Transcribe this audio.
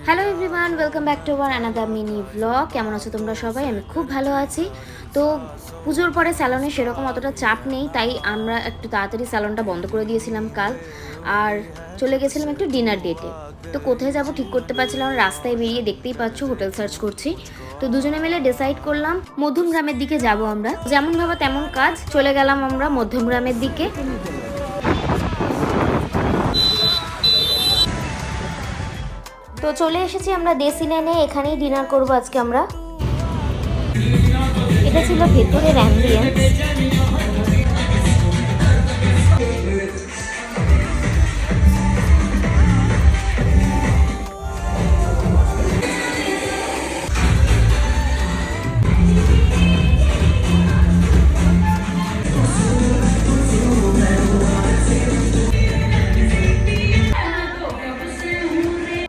Hello everyone, welcome back to our another mini vlog. কেমন আছো তোমরা সবাই? আমি খুব ভালো আছি। তো পুজোর পরে স্যালনে সেরকম অতটা চাপ নেই, তাই আমরা একটু তাড়াতাড়ি স্যালনটা বন্ধ করে দিয়েছিলাম কাল, আর চলে গেছিলাম একটু ডিনার ডেটে। তো কোথায় যাব ঠিক করতে পারছিলাম না, রাস্তায় বেরিয়ে দেখতেই পাচ্ছ হোটেল সার্চ করছি। তো দুজনে মিলে ডিসাইড করলাম মধ্যমগ্রামের দিকে যাব আমরা। যেমন ভাবা তেমন কাজ, চলে গেলাম আমরা মধ্যমগ্রামের দিকে। তো চলে এসেছি আমরা দেশি লেনে, এখানেই ডিনার করব আজকে আমরা। এটা ছিল ভেতরের অ্যাম্বিয়েন্স।